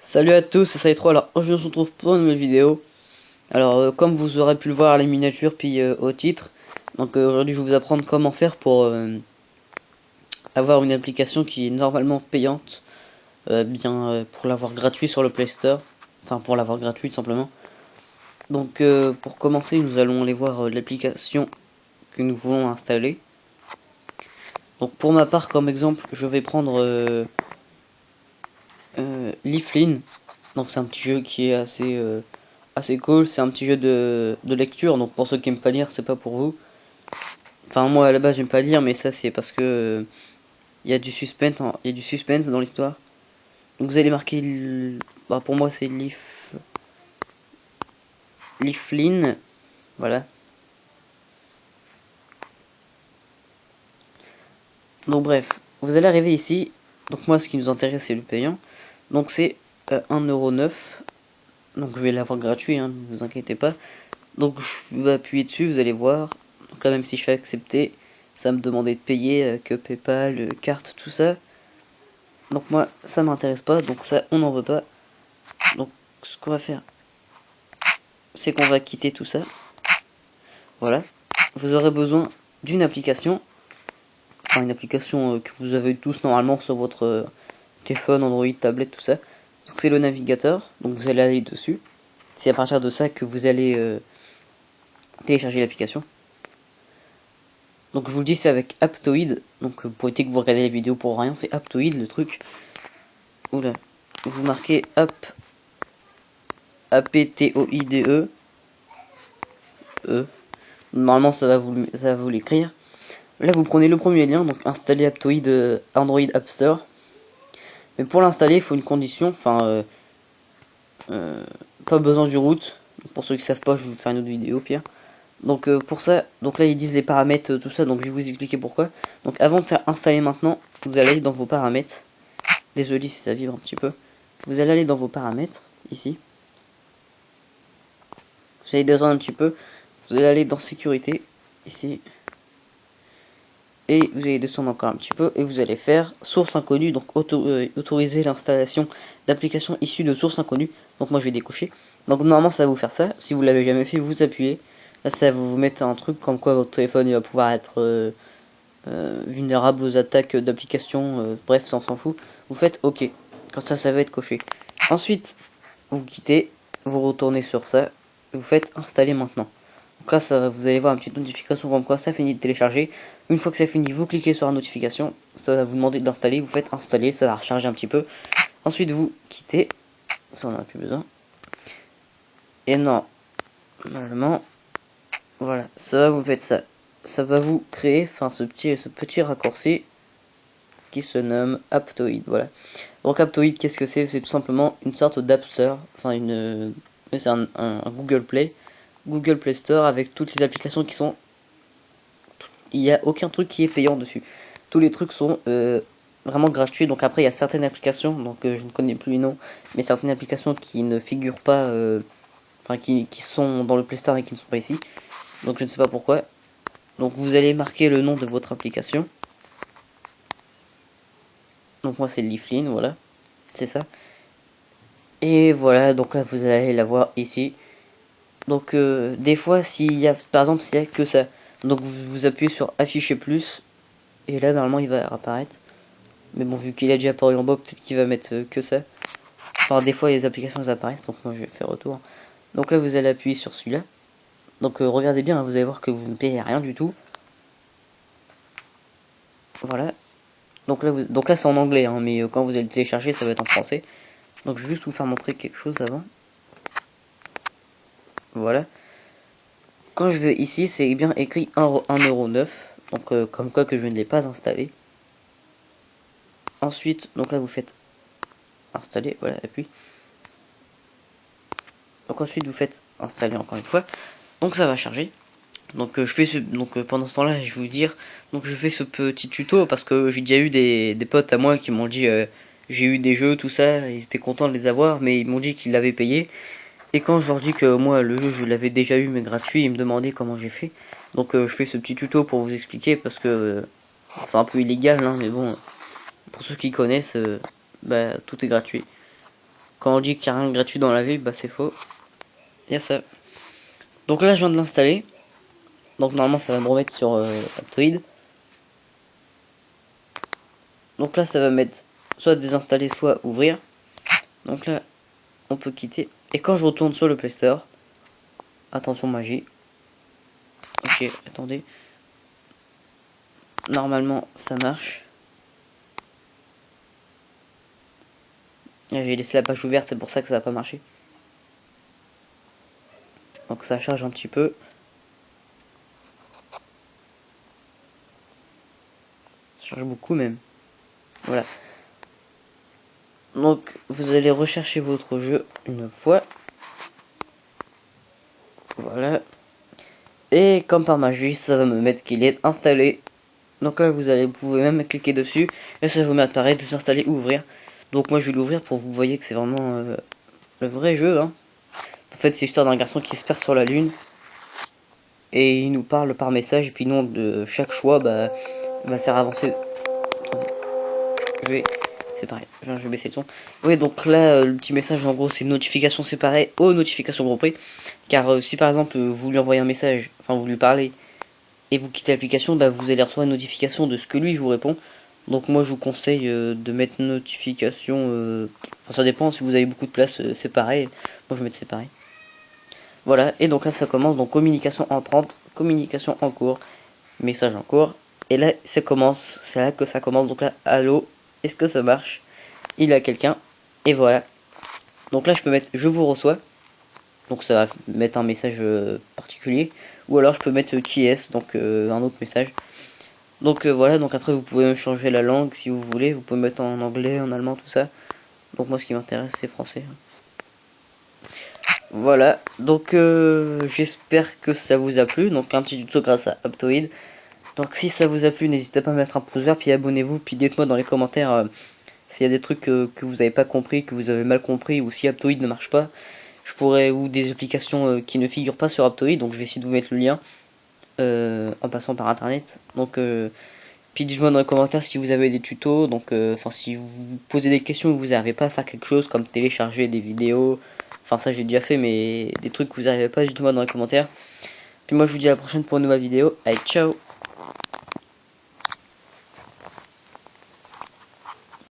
Salut à tous, c'est Saitro. Alors aujourd'hui on se retrouve pour une nouvelle vidéo. Alors comme vous aurez pu le voir à la miniature puis au titre, donc aujourd'hui je vais vous apprendre comment faire pour avoir une application qui est normalement payante, pour l'avoir gratuit sur le Play Store, enfin pour l'avoir gratuit tout simplement. Donc pour commencer nous allons aller voir l'application que nous voulons installer. Donc pour ma part comme exemple je vais prendre Leaflin. Donc c'est un petit jeu qui est assez cool, c'est un petit jeu de lecture, donc pour ceux qui aiment pas lire, c'est pas pour vous. Enfin moi à la base j'aime pas lire, mais ça c'est parce que il y a du suspense, il y a du suspense dans l'histoire. Donc vous allez marquer, bah, pour moi c'est Leaflin, voilà. Donc bref, vous allez arriver ici. Donc moi ce qui nous intéresse c'est le payant. Donc c'est 1,09€. Donc je vais l'avoir gratuit, hein, ne vous inquiétez pas. Donc je vais appuyer dessus, vous allez voir. Donc là même si je fais accepter, ça va me demander de payer que PayPal, carte, tout ça. Donc moi ça m'intéresse pas, donc ça on n'en veut pas. Donc ce qu'on va faire, c'est qu'on va quitter tout ça. Voilà. Vous aurez besoin d'une application. Enfin une application que vous avez tous normalement sur votre téléphone, Android, tablette, tout ça. Donc c'est le navigateur, donc vous allez aller dessus. C'est à partir de ça que vous allez télécharger l'application. Donc je vous le dis, c'est avec Aptoide. Donc pour éviter que vous regardez la vidéo pour rien, c'est Aptoide le truc. Oula, vous marquez Aptoide E. Normalement ça va vous l'écrire. Là vous prenez le premier lien, donc installer Aptoide Android App Store. Mais pour l'installer, il faut une condition, enfin pas besoin du root. Pour ceux qui savent pas, je vais vous faire une autre vidéo pire. Donc pour ça, donc là ils disent les paramètres, tout ça, donc je vais vous expliquer pourquoi. Donc avant de faire installer maintenant, vous allez aller dans vos paramètres. Désolé si ça vibre un petit peu. Vous allez aller dans vos paramètres, ici. Vous allez descendre un petit peu. Vous allez aller dans sécurité, ici. Et vous allez descendre encore un petit peu. Et vous allez faire source inconnue. Donc autoriser l'installation d'applications issues de sources inconnues. Donc moi je vais décocher. Donc normalement ça va vous faire ça. Si vous l'avez jamais fait, vous appuyez. Là ça va vous mettre un truc comme quoi votre téléphone il va pouvoir être vulnérable aux attaques d'applications. Bref, ça on s'en fout. Vous faites OK. Quand ça va être coché. Ensuite, vous quittez, vous retournez sur ça, et vous faites installer maintenant. Donc là, vous allez voir une petite notification comme quoi ça finit de télécharger. Une fois que c'est fini, vous cliquez sur la notification, ça va vous demander d'installer, vous faites installer, ça va recharger un petit peu. Ensuite, vous quittez, ça on n'a plus besoin. Et normalement, voilà, ça vous faites ça. Ça va vous créer, enfin ce petit raccourci qui se nomme Aptoide, voilà. Donc Aptoide, qu'est-ce que c'est? C'est tout simplement une sorte d'App Store, enfin c'est un Google Play, Google Play Store avec toutes les applications qui sont, il n'y a aucun truc qui est payant dessus. Tous les trucs sont vraiment gratuits. Donc après il y a certaines applications, donc je ne connais plus les noms, mais certaines applications qui ne figurent pas, enfin qui sont dans le Play Store et qui ne sont pas ici. Donc je ne sais pas pourquoi. Donc vous allez marquer le nom de votre application. Donc moi c'est Leaflin, voilà, c'est ça. Et voilà, donc là vous allez la voir ici. Donc des fois s'il y a, par exemple s'il y a que ça, donc vous appuyez sur afficher plus, et là normalement il va apparaître. Mais bon, vu qu'il a déjà apparu en bas, peut-être qu'il va mettre que ça. Enfin des fois les applications apparaissent, donc moi je vais faire retour. Donc là vous allez appuyer sur celui-là. Donc regardez bien, hein, vous allez voir que vous ne payez rien du tout. Voilà. Donc là c'est en anglais, hein, mais quand vous allez le télécharger ça va être en français. Donc je vais juste vous faire montrer quelque chose avant. Voilà. Quand je vais ici, c'est bien écrit 1,09€. Donc comme quoi que je ne l'ai pas installé. Ensuite, donc là vous faites installer, voilà, appuie. Donc ensuite vous faites installer encore une fois. Donc ça va charger. Donc je fais pendant ce temps-là, je vais vous dire, donc je fais ce petit tuto parce que j'ai déjà eu des potes à moi qui m'ont dit j'ai eu des jeux tout ça, ils étaient contents de les avoir, mais ils m'ont dit qu'ils l'avaient payé. Et quand je leur dis que moi le jeu je l'avais déjà eu mais gratuit, ils me demandaient comment j'ai fait. Donc je fais ce petit tuto pour vous expliquer parce que c'est un peu illégal, hein, mais bon, pour ceux qui connaissent, bah, tout est gratuit. Quand on dit qu'il n'y a rien de gratuit dans la vie, bah c'est faux. Il y a ça. Donc là je viens de l'installer. Donc normalement ça va me remettre sur Aptoide. Donc là ça va mettre soit désinstaller, soit ouvrir. Donc là on peut quitter. Et quand je retourne sur le Play Store, attention magie. Ok, attendez. Normalement ça marche. J'ai laissé la page ouverte, c'est pour ça que ça va pas marcher. Donc ça charge un petit peu. Ça charge beaucoup même. Voilà. Donc vous allez rechercher votre jeu une fois. Voilà. Et comme par magie, ça va me mettre qu'il est installé. Donc là vous pouvez même cliquer dessus et ça va vous mettre pareil de s'installer ou ouvrir. Donc moi je vais l'ouvrir pour que vous voyez que c'est vraiment le vrai jeu. Hein. En fait c'est l'histoire d'un garçon qui se perd sur la lune. Et il nous parle par message. Et puis nous de chaque choix bah, va faire avancer. C'est pareil, je vais baisser le son. Oui, donc là, le petit message, en gros, c'est notification séparée aux notifications groupées. Car si par exemple, vous lui envoyez un message, enfin, vous lui parlez, et vous quittez l'application, bah, vous allez recevoir une notification de ce que lui vous répond. Donc moi, je vous conseille de mettre notification, enfin, ça dépend, si vous avez beaucoup de place, séparée. Moi, je vais mettre séparé. Voilà, et donc là, ça commence, donc communication entrante, communication en cours, message en cours. Et là, ça commence, c'est là que ça commence, donc là, allô. Est-ce que ça marche? Il a quelqu'un. Et voilà. Donc là je peux mettre je vous reçois. Donc ça va mettre un message particulier. Ou alors je peux mettre qui est-ce, donc un autre message. Donc voilà, donc après vous pouvez changer la langue si vous voulez. Vous pouvez mettre en anglais, en allemand, tout ça. Donc moi ce qui m'intéresse c'est français. Voilà, donc j'espère que ça vous a plu. Donc un petit tuto grâce à Aptoide. Donc si ça vous a plu, n'hésitez pas à mettre un pouce vert, puis abonnez-vous, puis dites-moi dans les commentaires s'il y a des trucs que vous avez pas compris, que vous avez mal compris, ou si Aptoide ne marche pas. Je pourrais, ou des applications qui ne figurent pas sur Aptoide, donc je vais essayer de vous mettre le lien en passant par internet. Donc puis dites-moi dans les commentaires si vous avez des tutos, donc enfin si vous vous posez des questions et que vous n'arrivez pas à faire quelque chose comme télécharger des vidéos, enfin ça j'ai déjà fait, mais des trucs que vous n'arrivez pas, dites-moi dans les commentaires. Puis moi je vous dis à la prochaine pour une nouvelle vidéo. Allez, ciao.